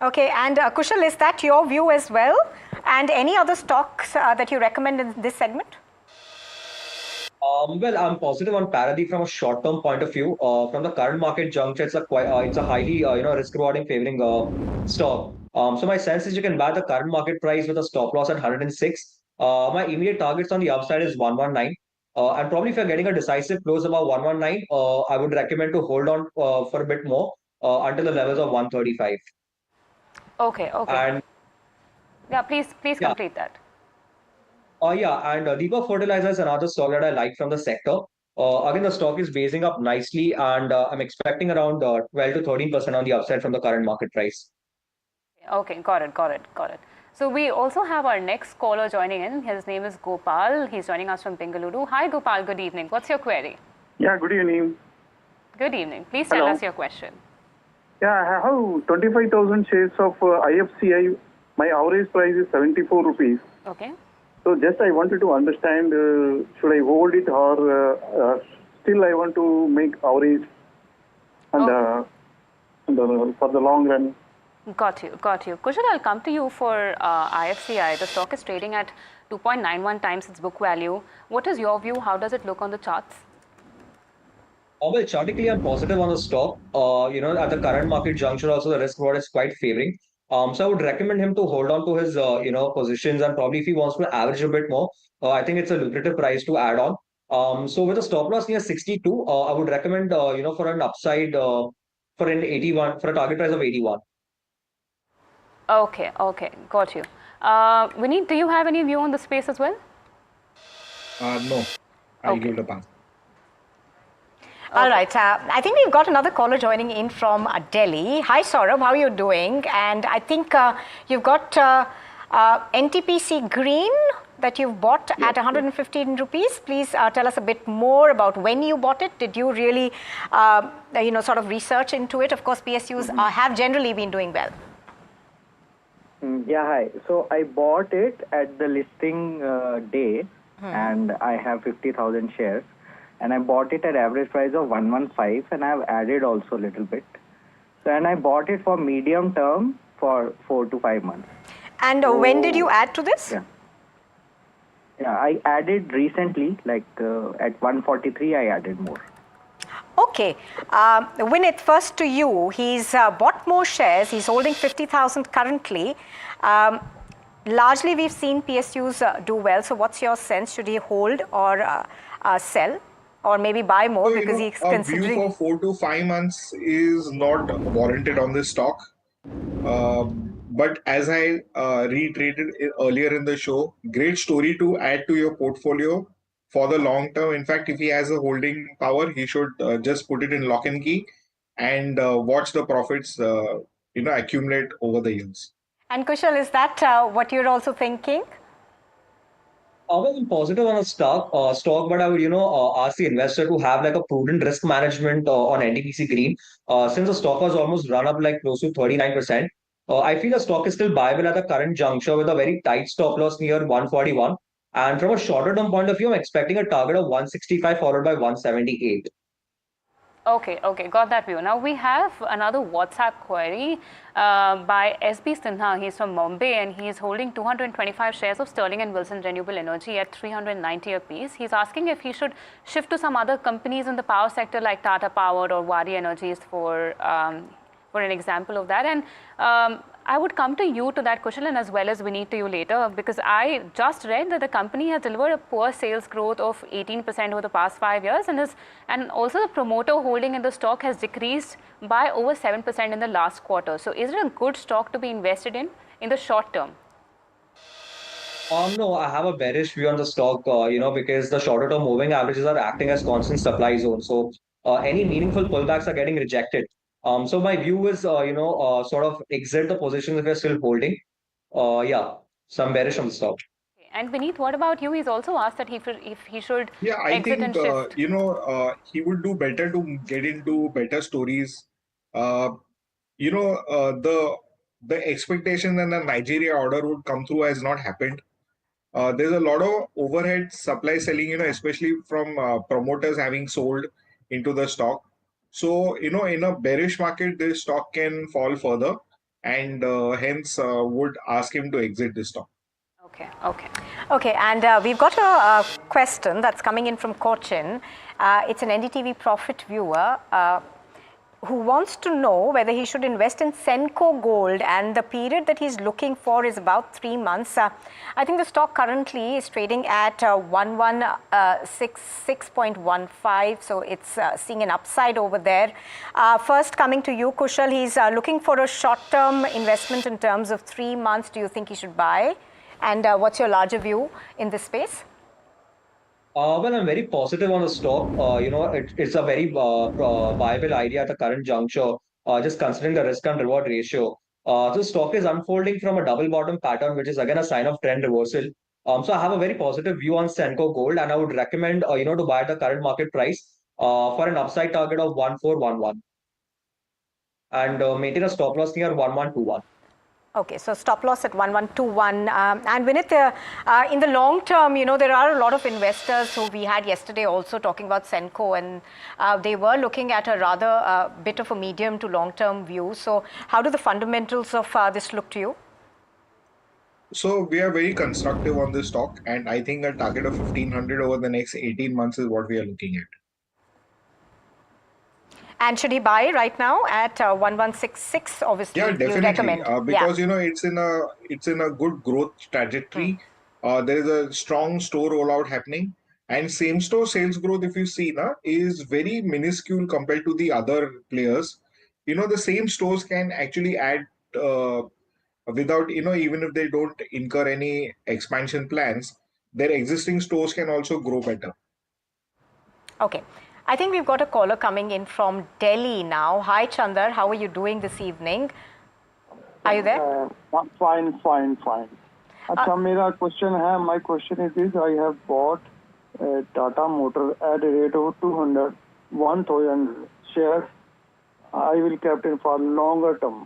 Okay, and Kushal, is that your view as well? And any other stocks that you recommend in this segment? Well, I'm positive on Paradeep from a short-term point of view. From the current market juncture, it's a highly risk-rewarding favoring stock. So my sense is you can buy the current market price with a stop loss at 106. My immediate targets on the upside is 119. And probably if you're getting a decisive close above 119, I would recommend to hold on for a bit more until the levels of 135. Okay, okay. And yeah, please complete that. And Deepak Fertilizer is another stock that I like from the sector. Again, the stock is basing up nicely, and I'm expecting around 12 to 13% on the upside from the current market price. Okay, got it. So we also have our next caller joining in. His name is Gopal. He's joining us from Bengaluru. Hi, Gopal. Good evening. What's your query? Yeah, good evening. Good evening. Please tell us your question. Yeah, I have 25,000 shares of IFCI. My average price is 74 rupees. Okay. So just I wanted to understand, should I hold it or still I want to make average and for the long run? Got you. Kushal, I'll come to you for IFCI. The stock is trading at 2.91 times its book value. What is your view? How does it look on the charts? Well, chartically, I'm positive on the stock. At the current market juncture, also the risk reward is quite favoring. So I would recommend him to hold on to his, positions, and probably if he wants to average a bit more, I think it's a lucrative price to add on. So with a stop loss near 62, I would recommend, for an upside, for an 81, for a target price of 81. Okay, got you. Vineet, do you have any view on the space as well? No, I'll give it a pass. All right. I think we've got another caller joining in from Delhi. Hi, Saurabh. How are you doing? And I think you've got NTPC Green that you've bought at 115 rupees. Please tell us a bit more about when you bought it. Did you really, sort of research into it? Of course, PSUs have generally been doing well. Yeah, hi. So I bought it at the listing day, and I have 50,000 shares. And I bought it at average price of 115, and I've added also a little bit. So, and I bought it for medium term for 4 to 5 months. And when did you add to this? Yeah, I added recently, like at 143, I added more. Okay. Vinith, first to you. He's bought more shares. He's holding 50,000 currently. Largely, we've seen PSUs do well. So what's your sense? Should he hold or sell? Or maybe buy more because he's considering... A view for 4 to 5 months is not warranted on this stock. But as I reiterated earlier in the show, great story to add to your portfolio for the long term. In fact, if he has a holding power, he should just put it in lock and key and watch the profits accumulate over the years. And Kushal, is that what you're also thinking? I'm positive on a stock, but I would, ask the investor to have like a prudent risk management on NTPC Green. Since the stock has almost run up like close to 39%, I feel the stock is still viable at the current juncture with a very tight stop loss near 141. And from a shorter term point of view, I'm expecting a target of 165 followed by 178. Okay, got that view. Now we have another WhatsApp query by SB Sinha. He's from Mumbai and he's holding 225 shares of Sterling and Wilson Renewable Energy at 390 a piece. He's asking if he should shift to some other companies in the power sector like Tata Power or Waaree Energies for an example of that. And I would come to you to that question, and as well as Vinith to you later, because I just read that the company has delivered a poor sales growth of 18% over the past 5 years, and also the promoter holding in the stock has decreased by over 7% in the last quarter. So is it a good stock to be invested in the short term? No, I have a bearish view on the stock, because the shorter term moving averages are acting as constant supply zone. So any meaningful pullbacks are getting rejected. So my view is, sort of exit the positions if you're still holding. So I'm bearish on the stock. And Vinith, what about you? He's also asked that if he should exit and shift. He would do better to get into better stories. The expectation that the Nigeria order would come through has not happened. There's a lot of overhead supply selling, especially from promoters having sold into the stock. So, in a bearish market, this stock can fall further, and hence would ask him to exit this stock. Okay, and we've got a question that's coming in from Cochin. It's an NDTV Profit viewer who wants to know whether he should invest in Senco Gold, and the period that he's looking for is about 3 months. I think the stock currently is trading at 1166.15, so it's seeing an upside over there. First, coming to you, Kushal, he's looking for a short-term investment in terms of 3 months. Do you think he should buy? And what's your larger view in this space? Well, I'm very positive on the stock. It's a very viable idea at the current juncture, just considering the risk and reward ratio. The stock is unfolding from a double bottom pattern, which is again a sign of trend reversal. So I have a very positive view on Senco Gold, and I would recommend, to buy at the current market price for an upside target of 1411 and maintain a stop loss near 1121. Okay, so stop loss at 1121. And Vinith, in the long term, there are a lot of investors who we had yesterday also talking about Senco, and they were looking at a rather bit of a medium to long term view. So how do the fundamentals of this look to you? So we are very constructive on this stock, and I think a target of 1500 over the next 18 months is what we are looking at. And should he buy right now at 1166? Obviously, yeah, definitely. Recommend. Because it's in a good growth trajectory. There is a strong store rollout happening, and same store sales growth, if you see, is very minuscule compared to the other players. The same stores can actually add without even if they don't incur any expansion plans, their existing stores can also grow better. Okay. I think we've got a caller coming in from Delhi now. Hi, Chandar. How are you doing this evening? Are you there? Fine. अच्छा मेरा question है my question is this I have bought Tata motor eight a rate of 1000 shares I will kept it for longer term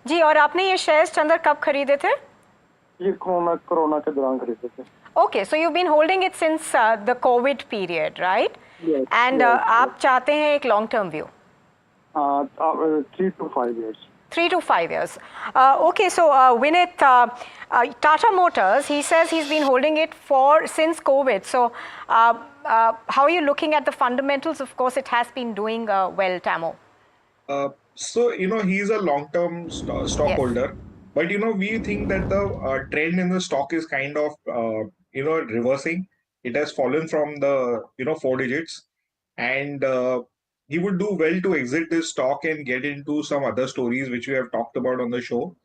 जी, और आपने ये shares Chandar कब खरीदे थे? ये कोरोना के दौरान खरीदे थे. Okay, so you've been holding it since the COVID period, right? Yes. And आप चाहते हैं एक long term view? 3 to 5 years. 3 to 5 years. Okay, so Vinit, Tata Motors, he says he's been holding it since COVID. So how are you looking at the fundamentals? Of course, it has been doing well, Tamo. So, he's a long-term stockholder, but, we think that the trend in the stock is kind of, reversing. It has fallen from the, 4 digits, and he would do well to exit this stock and get into some other stories which we have talked about on the show.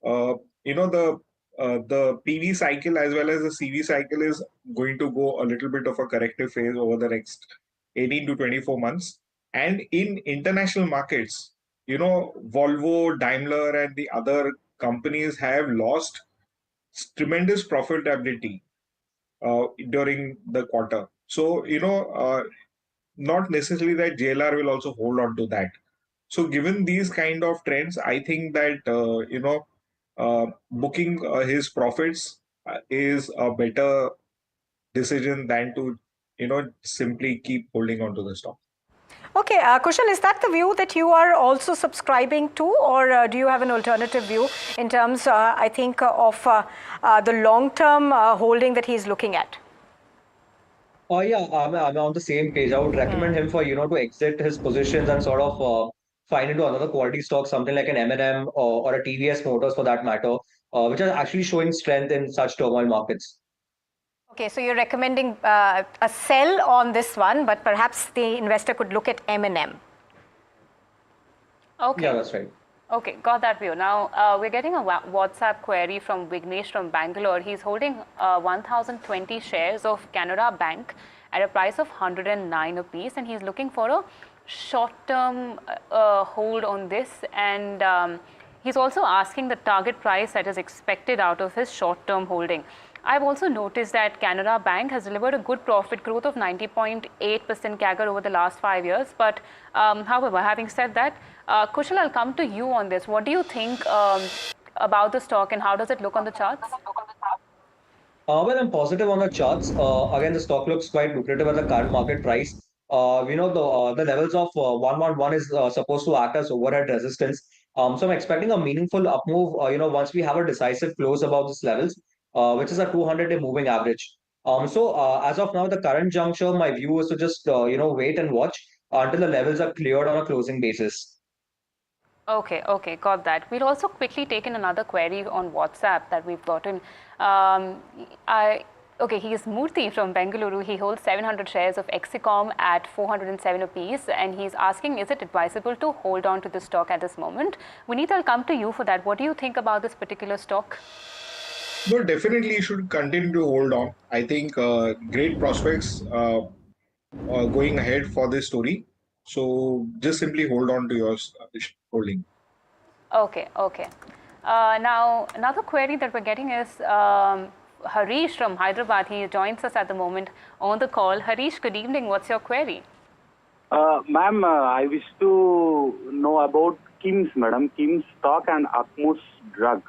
The PV cycle as well as the CV cycle is going to go a little bit of a corrective phase over the next 18 to 24 months. And in international markets, Volvo, Daimler, and the other companies have lost tremendous profitability during the quarter. So, not necessarily that JLR will also hold on to that. So given these kind of trends, I think that, booking his profits is a better decision than to, simply keep holding on to the stock. Okay, Kushal, is that the view that you are also subscribing to, or do you have an alternative view in terms, I think, of the long-term holding that he's looking at? Yeah, I'm on the same page. I would recommend him for, to exit his positions and sort of find into another quality stock, something like an M&M or a TVS Motors for that matter, which are actually showing strength in such turmoil markets. Okay, so you're recommending a sell on this one, but perhaps the investor could look at M&M. Okay. Yeah, that's right. Okay, got that view. Now, we're getting a WhatsApp query from Vignesh from Bangalore. He's holding 1,020 shares of Canara Bank at a price of 109 apiece, and he's looking for a short-term hold on this. And he's also asking the target price that is expected out of his short-term holding. I've also noticed that Canara Bank has delivered a good profit growth of 90.8% CAGR over the last 5 years. But however, having said that, Kushal, I'll come to you on this. What do you think about the stock and how does it look on the charts? Well, I'm positive on the charts. Again, the stock looks quite lucrative at the current market price. The levels of 111 is supposed to act as overhead resistance. So I'm expecting a meaningful up move, once we have a decisive close above these levels, which is a 200-day moving average. So as of now, the current juncture, my view is to just, wait and watch until the levels are cleared on a closing basis. Okay, got that. We'll also quickly take in another query on WhatsApp that we've gotten. Okay, he is Murthy from Bengaluru. He holds 700 shares of Exicom at 407 apiece, and he's asking, is it advisable to hold on to the stock at this moment? Vineet, I'll come to you for that. What do you think about this particular stock? No, definitely you should continue to hold on. I think great prospects going ahead for this story. So just simply hold on to your holding. Okay. Now, another query that we're getting is Harish from Hyderabad. He joins us at the moment on the call. Harish, good evening. What's your query? Ma'am, I wish to know about KIMS, madam. KIMS stock and Atmos drug.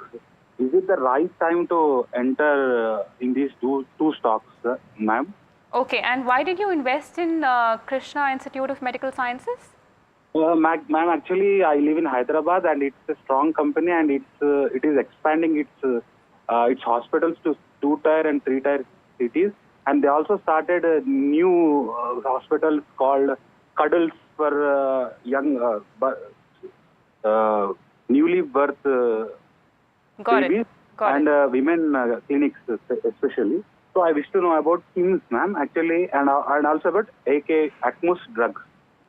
Is it the right time to enter in these two stocks, ma'am? Okay, and why did you invest in Krishna Institute of Medical Sciences? Ma'am, actually, I live in Hyderabad, and it's a strong company, and it is expanding its hospitals to 2-tier and 3-tier cities, and they also started a new hospital called Cuddles for young newly birth babies and women clinics especially. So I wish to know about KIMS, ma'am, actually, and also about AK Atmos drug.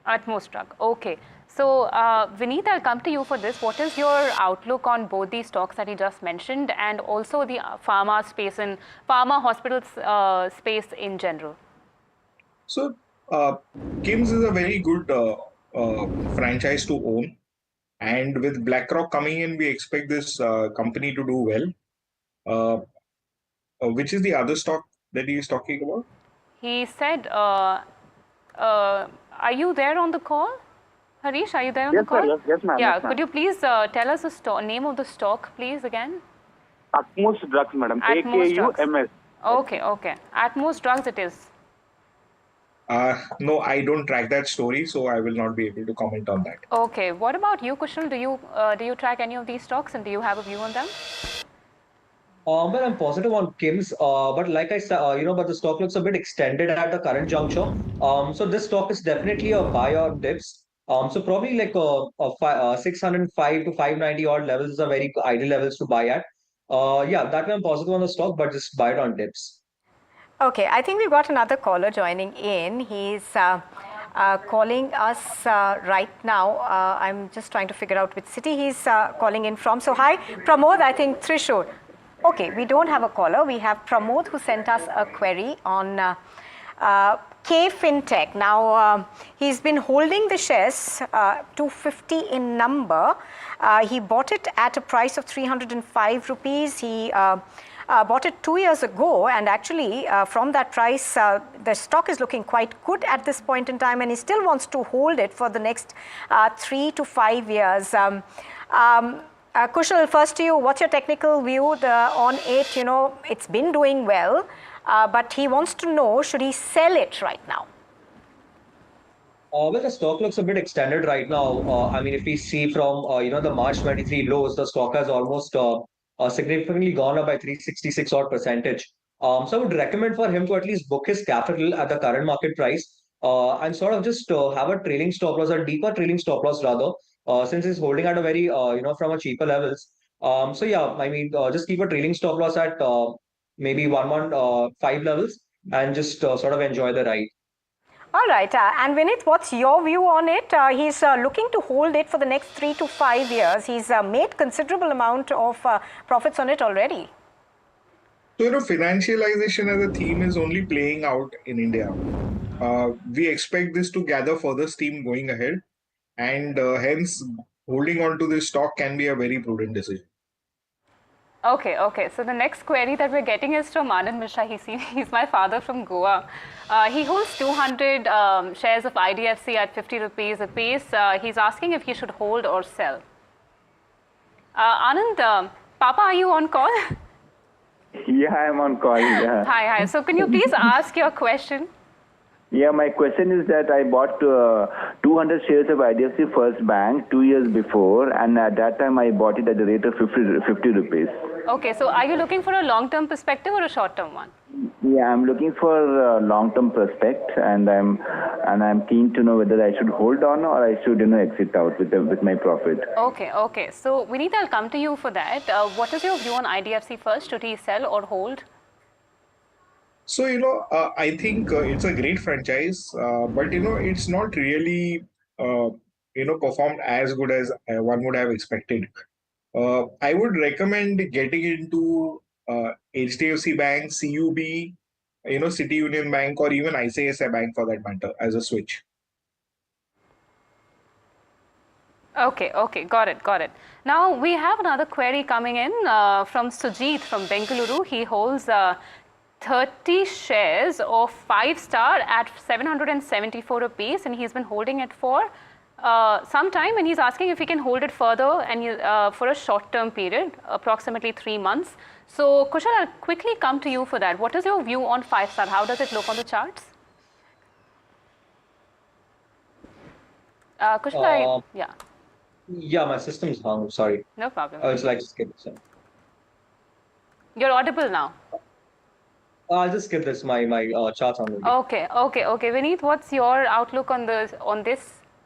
Atmos drug. Okay. So, Vineet, I'll come to you for this. What is your outlook on both these stocks that you just mentioned and also the pharma space and pharma hospitals space in general? So, KIMS is a very good franchise to own. And with BlackRock coming in, we expect this company to do well. Which is the other stock that he is talking about? He said, are you there on the call? Harish, are you there on the call? Yes, ma'am. Yeah, Yes, ma'am. could you please tell us the name of the stock, please, again? Atmos Drugs, madam. Atmos Drugs. AKUMS. Okay, okay. Atmos Drugs it is. No, I don't track that story, so I will not be able to comment on that. Okay. What about you, Kushal? Do you track any of these stocks and do you have a view on them? Well, I'm positive on KIMS, but like I said, but the stock looks a bit extended at the current juncture. So this stock is definitely a buy on dips. So probably like 605 to 590 odd levels is a very ideal levels to buy at. Yeah, that way I'm positive on the stock, but just buy it on dips. Okay, I think we've got another caller joining in. He's calling us right now. I'm just trying to figure out which city he's calling in from. So hi, Pramod, I think Thrissur. Okay, we don't have a caller. We have Pramod who sent us a query on KFin Tech. Now, he's been holding the shares 250 in number. He bought it at a price of 305 rupees. He bought it 2 years ago, and actually from that price, the stock is looking quite good at this point in time, and he still wants to hold it for the next 3 to 5 years. Kushal, first to you, what's your technical view on it? You know, it's been doing well, but he wants to know, should he sell it right now? Well, the stock looks a bit extended right now. I mean, if we see from the March 23 lows, the stock has almost significantly gone up by 366 odd percentage. So I would recommend for him to at least book his capital at the current market price and sort of just have a trailing stop loss, a deeper trailing stop loss rather, since he's holding at a very from a cheaper levels. So yeah, I mean, just keep a trailing stop loss at maybe 115 levels and just sort of enjoy the ride. All right, and Vinith, what's your view on it? He's looking to hold it for the next 3 to 5 years. He's made considerable amount of profits on it already. So, financialization as a theme is only playing out in India. We expect this to gather further steam going ahead, and hence holding on to this stock can be a very prudent decision. Okay, okay. So the next query that we're getting is from Anand Mishra. He's my father from Goa. He holds 200 shares of IDFC at 50 rupees a piece. He's asking if he should hold or sell. Anand, Papa, are you on call? Yeah, I'm on call. Yeah. Hi, hi. So can you please ask your question? Yeah, my question is that I bought 200 shares of IDFC First Bank 2 years before, and at that time I bought it at the rate of 50 rupees. Okay, so are you looking for a long-term perspective or a short-term one? Yeah, I'm looking for a long-term prospect, and I'm keen to know whether I should hold on or I should exit out with my profit. Okay, okay. So Vinith, I'll come to you for that. What is your view on IDFC First? Should he sell or hold? So, I think it's a great franchise, but, it's not really, performed as good as one would have expected. I would recommend getting into HDFC Bank, CUB, City Union Bank, or even ICICI Bank for that matter as a switch. Okay, okay, got it, got it. Now we have another query coming in from Sujit from Bengaluru. He holds 30 shares of 5-star at 774 rupees, and he's been holding it for some time, and he's asking if he can hold it further and for a short-term period, approximately 3 months. So Kushal, I'll quickly come to you for that. What is your view on 5-star? How does it look on the charts? Kushal, yeah. Yeah, my system's hung. Sorry. No problem. I was like, skip this. You're audible now. I'll just skip this. My charts on the. Okay, okay, okay. Vinith, what's your outlook on this?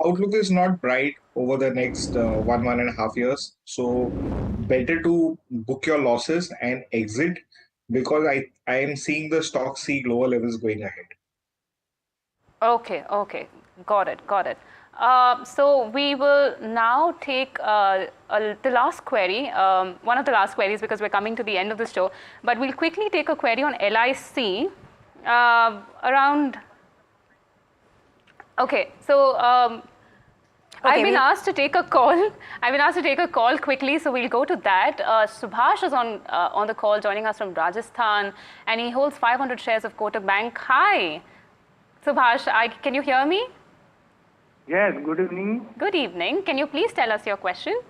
Outlook is not bright over the next 1.5 years. So better to book your losses and exit, because I am seeing the stock see lower levels going ahead. Okay, okay. Got it, got it. So we will now take the last query, one of the last queries, because we're coming to the end of the show. But we'll quickly take a query on LIC around. Okay, so I've been asked to take a call. I've been asked to take a call quickly, so we'll go to that. Subhash is on the call, joining us from Rajasthan, and he holds 500 shares of Kotak Bank. Hi, Subhash. Can you hear me? Yes, good evening. Good evening. Can you please tell us your question?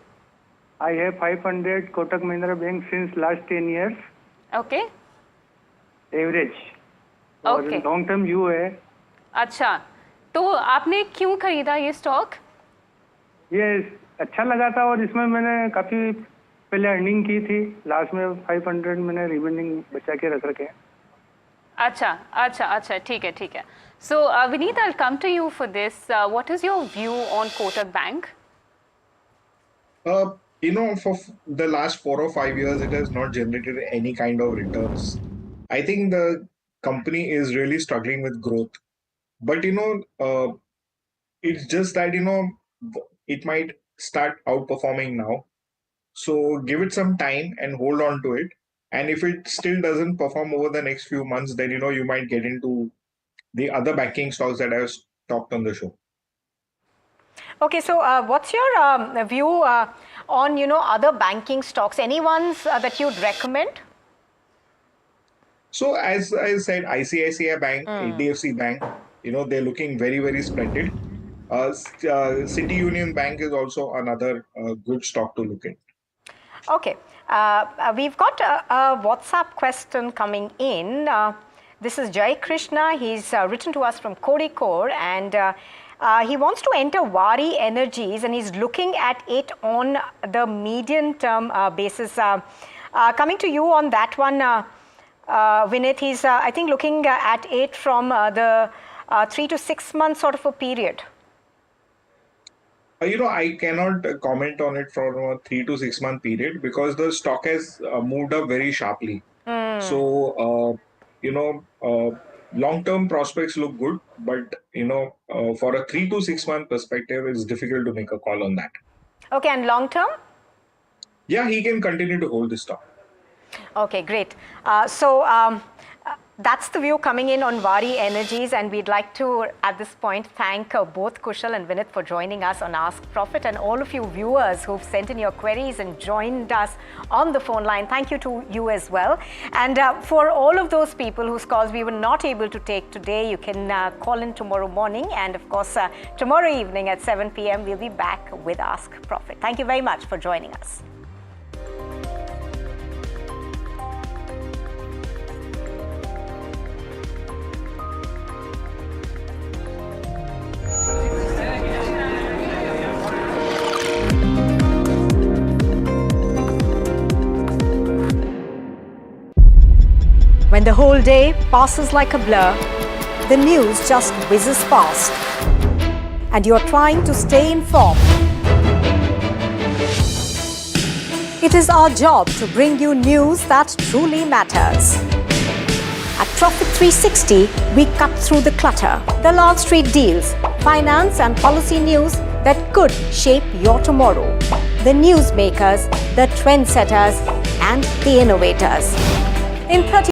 I have 500 Kotak Mahindra Bank since last 10 years. Okay. Average. Okay. Long term view है. अच्छा, तो आपने क्यों खरीदा ये stock? ये अच्छा लगा था और इसमें मैंने काफी पहले अर्निंग की थी. लास्ट में 500 मैंने रिमेनिंग बचा के रख रखे हैं. अच्छा, ठीक है. So, Vineet, I'll come to you for this. What is your view on Kotak Bank? For the last 4 or 5 years, it has not generated any kind of returns. I think the company is really struggling with growth. But, it's just that, it might start outperforming now. So give it some time and hold on to it. And if it still doesn't perform over the next few months, then, you might get into the other banking stocks that I've talked on the show. Okay, so what's your view on, other banking stocks? Any ones that you'd recommend? So as I said, ICICI Bank, IDFC Bank, they're looking very, very splendid. City Union Bank is also another good stock to look at. Okay, we've got a WhatsApp question coming in. This is Jai Krishna. He's written to us from Kozhikode, and he wants to enter Waaree Energies, and he's looking at it on the medium-term basis. Coming to you on that one, Vineet, he's I think looking at it from the 3 to 6 months sort of a period. I cannot comment on it from a 3 to 6 month period because the stock has moved up very sharply. So, long-term prospects look good, but, for a 3 to 6 month perspective, it's difficult to make a call on that. Okay, and long-term? Yeah, he can continue to hold the stock. Okay, great. So that's the view coming in on Waaree Energies, and we'd like to, at this point, thank both Kushal and Vineet for joining us on Ask Profit, and all of you viewers who've sent in your queries and joined us on the phone line. Thank you to you as well. And for all of those people whose calls we were not able to take today, you can call in tomorrow morning, and of course, tomorrow evening at 7 p.m. we'll be back with Ask Profit. Thank you very much for joining us. When the whole day passes like a blur, the news just whizzes past, and you're trying to stay informed. It is our job to bring you news that truly matters. At Profit 360, we cut through the clutter, the Wall Street deals, finance and policy news that could shape your tomorrow. The newsmakers, the trendsetters, and the innovators. In 30